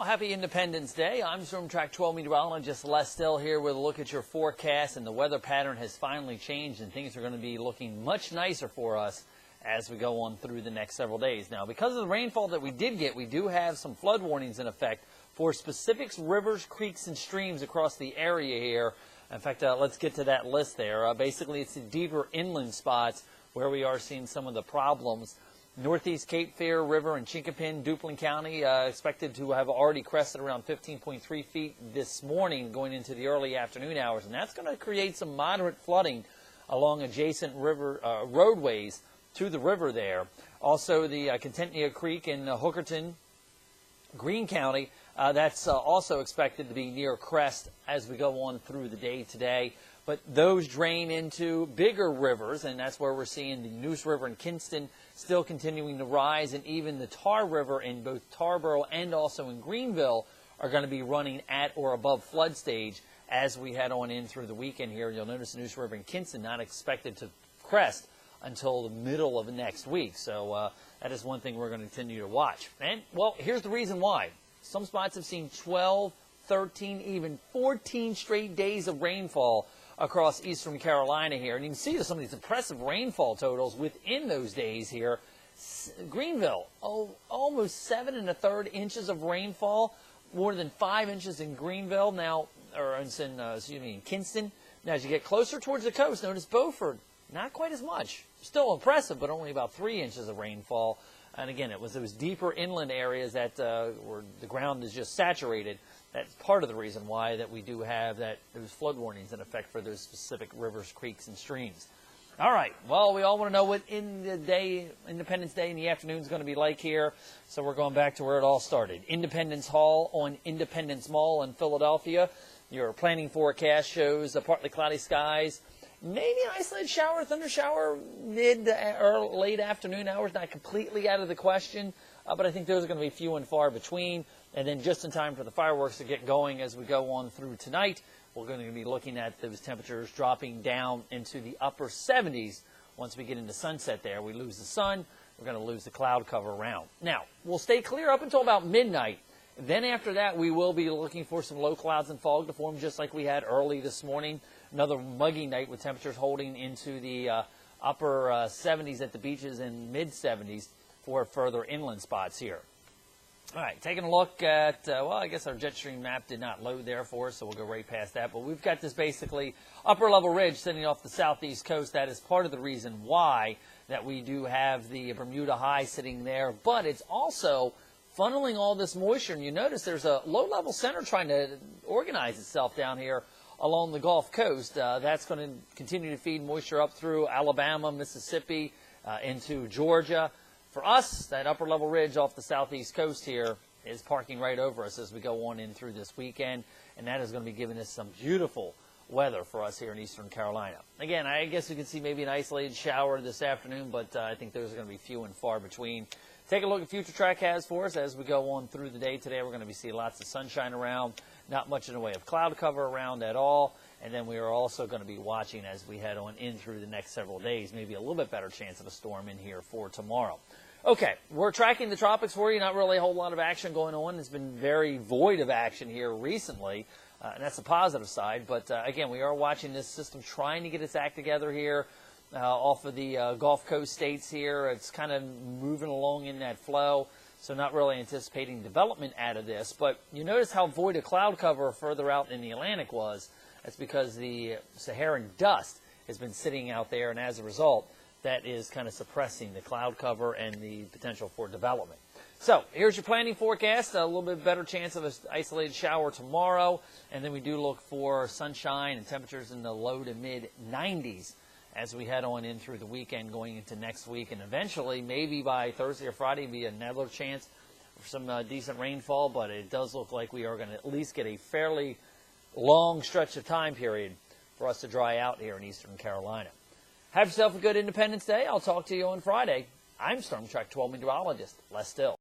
Well, happy Independence Day. I'm Storm Track 12 meteorologist Les Still here with a look at your forecast, and the weather pattern has finally changed and things are going to be looking much nicer for us as we go on through the next several days. Now, because of the rainfall that we did get, we do have some flood warnings in effect for specific rivers, creeks, and streams across the area here. In fact, let's get to that list there. Basically, it's the deeper inland spots where we are seeing some of the problems. Northeast Cape Fear River in Chinkapin, Duplin County, expected to have already crested around 15.3 feet this morning going into the early afternoon hours, and that's going to create some moderate flooding along adjacent river roadways to the river there. Also, the Contentnia Creek in Hookerton, Greene County, that's also expected to be near crest as we go on through the day today. But those drain into bigger rivers, and that's where we're seeing the Neuse River in Kinston still continuing to rise, and even the Tar River in both Tarboro and also in Greenville are going to be running at or above flood stage as we head on in through the weekend here. You'll notice the Neuse River in Kinston not expected to crest until the middle of next week. So that is one thing we're going to continue to watch. And, well, here's the reason why. Some spots have seen 12, 13, even 14 straight days of rainfall across eastern Carolina here. And you can see some of these impressive rainfall totals within those days here. Greenville, almost 7 1/3 inches of rainfall, more than 5 inches in Greenville now, or in Kinston. Now, as you get closer towards the coast, notice Beaufort, not quite as much. Still impressive, but only about 3 inches of rainfall. And again, it was those deeper inland areas that where the ground is just saturated. That's part of the reason why that we do have those flood warnings in effect for those specific rivers, creeks, and streams. All right. Well, we all want to know what Independence Day in the afternoon is going to be like here. So we're going back to where it all started. Independence Hall on Independence Mall in Philadelphia. Your planning forecast shows partly cloudy skies. Maybe an isolated shower, thunder shower, mid or late afternoon hours. Not completely out of the question, but I think those are going to be few and far between. And then just in time for the fireworks to get going as we go on through tonight, we're going to be looking at those temperatures dropping down into the upper 70s. Once we get into sunset there, we lose the sun. We're going to lose the cloud cover around. Now, we'll stay clear up until about midnight. Then after that, we will be looking for some low clouds and fog to form just like we had early this morning. Another muggy night with temperatures holding into the upper 70s at the beaches and mid-70s for further inland spots here. All right, taking a look at, well, I guess our jet stream map did not load there for us, so we'll go right past that. But we've got this basically upper level ridge sitting off the southeast coast. That is part of the reason why that we do have the Bermuda high sitting there. But it's also funneling all this moisture. And you notice there's a low-level center trying to organize itself down here along the Gulf Coast. That's going to continue to feed moisture up through Alabama, Mississippi, into Georgia. For us, that upper level ridge off the southeast coast here is parking right over us as we go on in through this weekend, and that is going to be giving us some beautiful weather for us here in eastern Carolina. Again, I guess we can see maybe an isolated shower this afternoon, but I think those are going to be few and far between. Take a look at Future Track has for us as we go on through the day today. We're going to be seeing lots of sunshine around, not much in the way of cloud cover around at all. And then we are also going to be watching as we head on in through the next several days, maybe a little bit better chance of a storm in here for tomorrow. Okay, we're tracking the tropics for you. Not really a whole lot of action going on. It's been very void of action here recently, and that's the positive side. But again, we are watching this system trying to get its act together here off of the Gulf Coast states here. It's kind of moving along in that flow, so not really anticipating development out of this. But you notice how void of cloud cover further out in the Atlantic was. That's because the Saharan dust has been sitting out there, and as a result, that is kind of suppressing the cloud cover and the potential for development. So here's your planning forecast. A little bit better chance of an isolated shower tomorrow. And then we do look for sunshine and temperatures in the low to mid 90s as we head on in through the weekend going into next week. And eventually, maybe by Thursday or Friday, be another chance for some decent rainfall. But it does look like we are going to at least get a fairly long stretch of time period for us to dry out here in eastern Carolina. Have yourself a good Independence Day. I'll talk to you on Friday. I'm Storm Track 12 meteorologist Les Still.